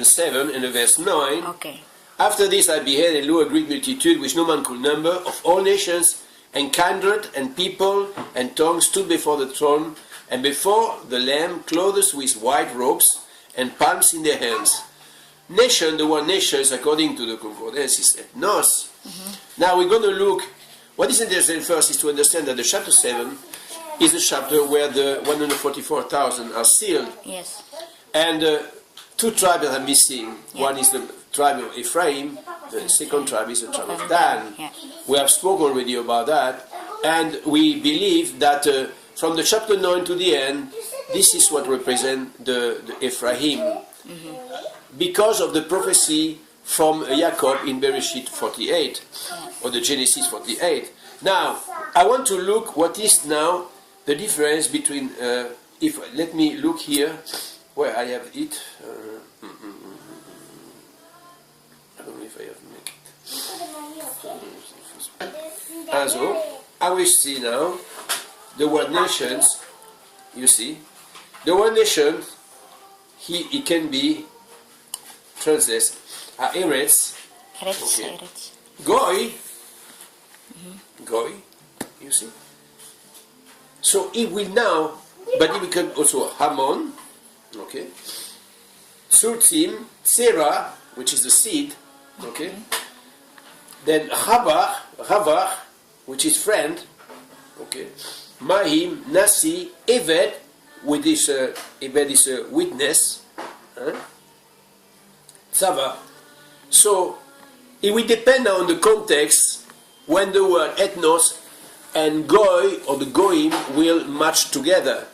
7 and verse 9. Okay. After this I beheld and lo, a great multitude which no man could number, of all nations and kindred and people and tongues, stood before the throne and before the Lamb, clothed with white robes and palms in their hands. Nation, the word nations, according to the concordance, is ethnos. Now we're going to look. What is interesting first is to understand that the chapter 7 is the chapter where the 144,000 are sealed. Yes. And two tribes are missing. Yeah. One is the tribe of Ephraim, the second tribe is the tribe of Dan. Yeah. We have spoken already about that. And we believe that from the chapter 9 to the end, this is what represents the Ephraim. Because of the prophecy from Jacob in Bereshit 48, or the Genesis 48. Now, I want to look what is now the difference between, let me look here, where I have it. I don't know if I have make it. Also, I will see now the word nations, you see. The word nation, it can be translated Eretz, okay. Goy, Goy, you see. So it will now, but it become also Hamon, okay. Sultim, Sarah, which is the seed, okay. Then Ravar, which is friend, okay. Mahim, Nasi, Eved, with this Eved is a witness, Sava. So it will depend on the context when the word ethnos and goy or the goyim will match together.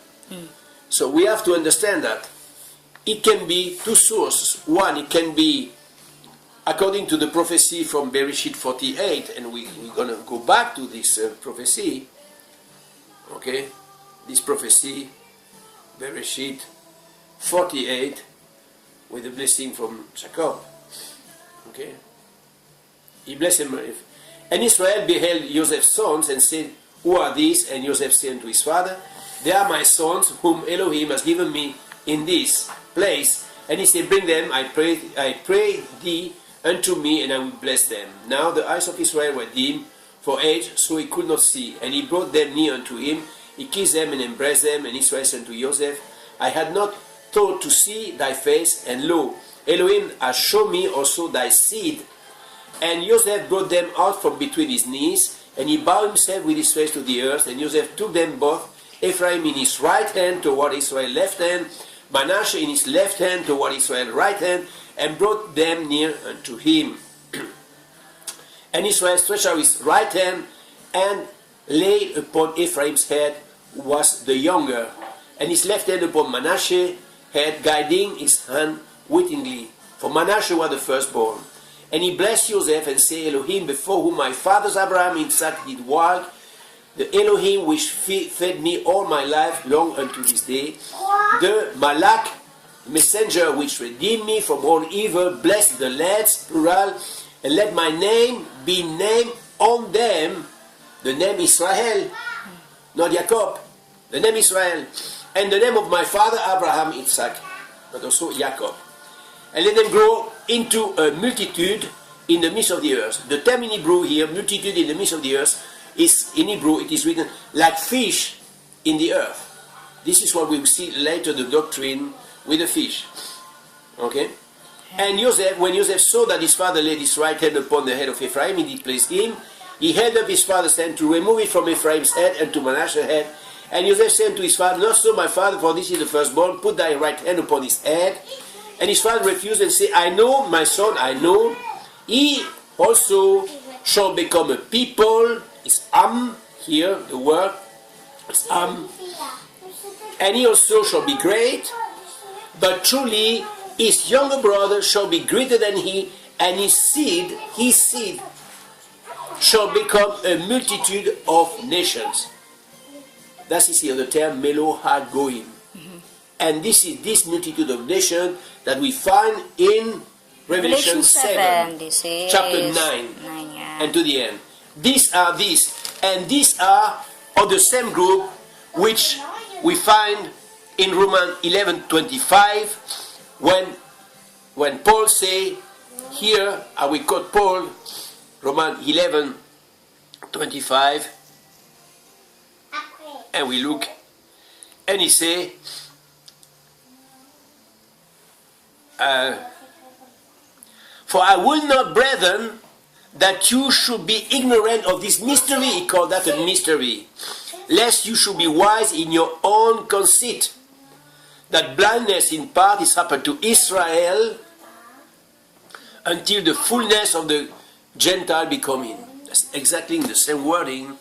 So we have to understand that it can be two sources. One, it can be according to the prophecy from Bereshit 48, and we're going to go back to this prophecy. Okay, this prophecy, Bereshit 48, with the blessing from Jacob. Okay, he blessed him. And Israel beheld Joseph's sons and said, "Who are these?" And Joseph said unto his father, "They are my sons, whom Elohim has given me in this place." And he said, "Bring them, I pray thee, unto me, and I will bless them." Now the eyes of Israel were dim for age, so he could not see. And he brought them near unto him. He kissed them and embraced them. And Israel said unto Joseph, "I had not thought to see thy face, and lo, Elohim has shown me also thy seed." And Joseph brought them out from between his knees, and he bowed himself with his face to the earth. And Joseph took them both, Ephraim in his right hand toward Israel's left hand, Manasseh in his left hand toward Israel's right hand, and brought them near unto him. And Israel stretched out his right hand and laid upon Ephraim's head, who was the younger, and his left hand upon Manasseh's head, guiding his hand wittingly. For Manasseh was the firstborn. And he blessed Joseph and said, "Elohim, before whom my fathers Abraham and Isaac did walk, the Elohim which fed me all my life long unto this day, the Malach, messenger which redeemed me from all evil, bless the lads, plural, and let my name be named on them," the name Israel, not Jacob, the name Israel, "and the name of my father Abraham, Isaac," but also Jacob. "And let them grow into a multitude in the midst of the earth." The term in Hebrew here, multitude in the midst of the earth, is in Hebrew, it is written like fish in the earth. This is what we will see later, the doctrine with the fish. Okay? And Joseph, when Joseph saw that his father laid his right hand upon the head of Ephraim, he displeased him. He held up his father's hand to remove it from Ephraim's head and to Manasseh's head. And Joseph said to his father, "Not so, my father, for this is the firstborn. Put thy right hand upon his head." And his father refused and said, "I know, my son, I know. He also shall become a people." It's here, the word is "and he also shall be great, but truly his younger brother shall be greater than he, and his seed shall become a multitude of nations." That is here the term Melo Ha-Goim. And this is this multitude of nations that we find in Revelation 7 chapter 9, yeah. and to the end. These are these, and these are of the same group which we find in Romans 11:25, when when Paul say, here I will quote Paul, Romans 11:25, and we look, and he say, for I will not, brethren, that you should be ignorant of this mystery, he called that a mystery, lest you should be wise in your own conceit, that blindness in part is happened to Israel until the fullness of the Gentile be come in. That's exactly the same wording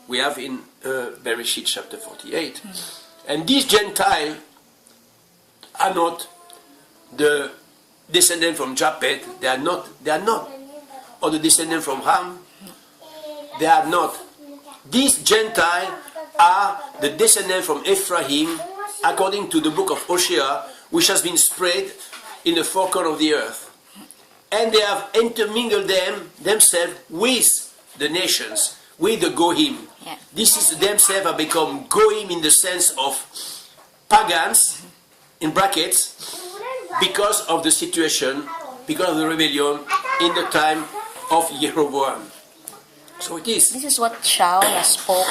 we have in Revealation chapter 48. And these Gentiles are not the descendant from Japheth, they are not, or the descendant from Ham, they are not. These Gentiles are the descendant from Ephraim, according to the book of Hosea, which has been spread in the four corners of the earth. And they have intermingled themselves with the nations, with the Goyim. Yeah. This is themselves have become Goyim in the sense of pagans, in brackets, because of the situation, because of the rebellion in the time of Jeroboam. So it is. This is what Shaul spoke,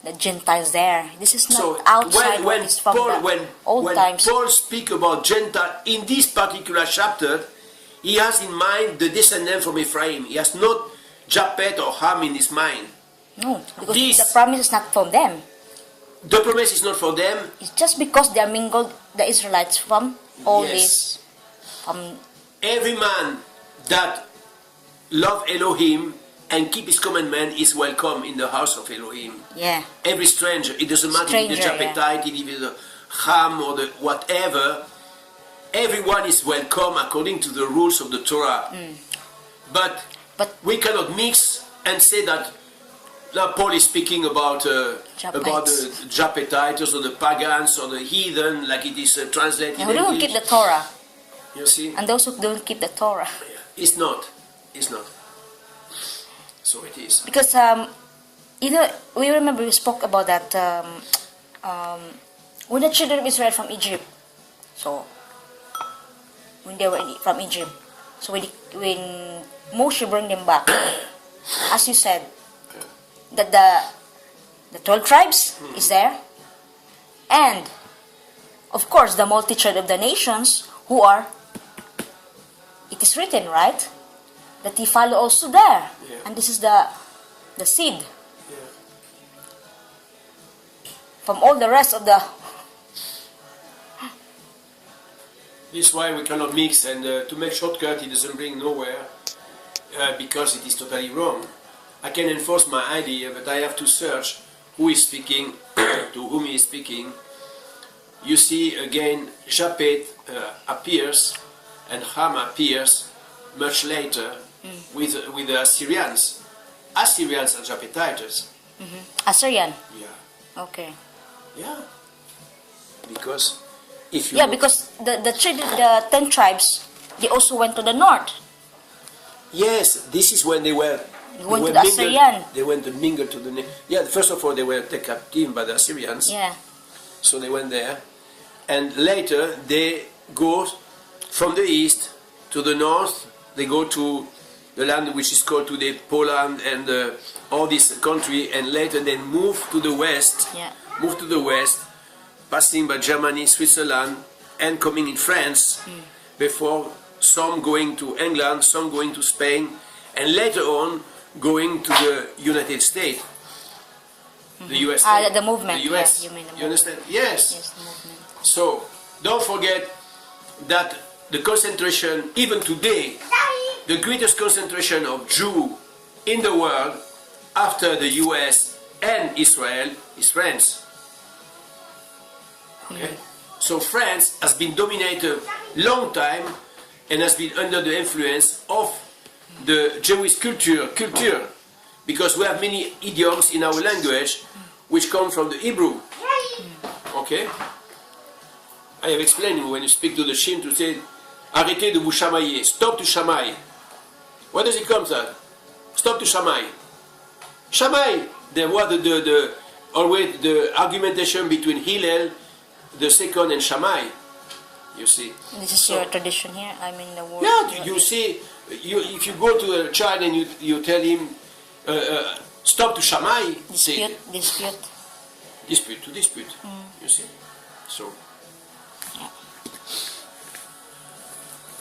the Gentiles there. This is not So outside when what is from Paul, the when old times. Paul speaks about Gentile in this particular chapter, he has in mind the descendant from Ephraim. He has not Japheth or Ham in his mind. No, because This- the promise is not from them. The promise is not for them. It's just because they are mingled, the Israelites, from all Yes. this. Every man that love Elohim and keep his commandment is welcome in the house of Elohim. Yeah. Every stranger, it doesn't matter if it's Stranger, Japhethite, if it's the Ham or the whatever, everyone is welcome according to the rules of the Torah. But But we cannot mix and say that now Paul is speaking about the Japhethites or the pagans or the heathen, like it is translated who in don't English. keep the Torah, You see? and those who don't keep the Torah. It's not. It's not. So it is. Because we remember we spoke about that when the children of Israel from Egypt. So when they were from Egypt, so when Moshe bring them back, as you said, that the 12 tribes is there, and of course the multitude of the nations who are. It is written, right, that he follow also there, Yeah. and this is the seed Yeah. from all the rest of the. This is why we cannot mix, and to make shortcut, it doesn't bring nowhere because it is totally wrong. I can enforce my idea, but I have to search who is speaking, to whom he is speaking. You see again, Japheth appears, and Ham appears much later with the Assyrians. Assyrians are Japhethites. Assyrian. Yeah, Okay. yeah. Because if you Yeah, look- because the 10 tribes, they also went to the north. yes, this is when they were. They went to the Assyrian. They went to mingle to the. Yeah, first of all, they were taken captive by the Assyrians. Yeah. So they went there, and later they go from the east to the north. They go to the land which is called today Poland and all this country, and later they move to the west. Yeah. Move to the west, passing by Germany, Switzerland, and coming in France. Before some going to England, some going to Spain, and later on going to the United States. The US. The movement, The US. yeah, you mean the You understand? Yes. Yes, the movement. So don't forget that the concentration, even today, the greatest concentration of Jew in the world after the US and Israel is France. Okay? So France has been dominated long time and has been under the influence of the Jewish culture, because we have many idioms in our language which come from the Hebrew. Okay? I have explained when you speak to the Shin to say, arrêtez de vous chamailler, stop to shamai. Where does it come from? Stop to shamai. Shamai, there was always the argumentation between Hillel the second and Shammai. You see. This is So- your tradition here. I mean the word. Yeah, you see, if you go to a child and you tell him stop to Shamai, dispute. dispute to dispute. You see, so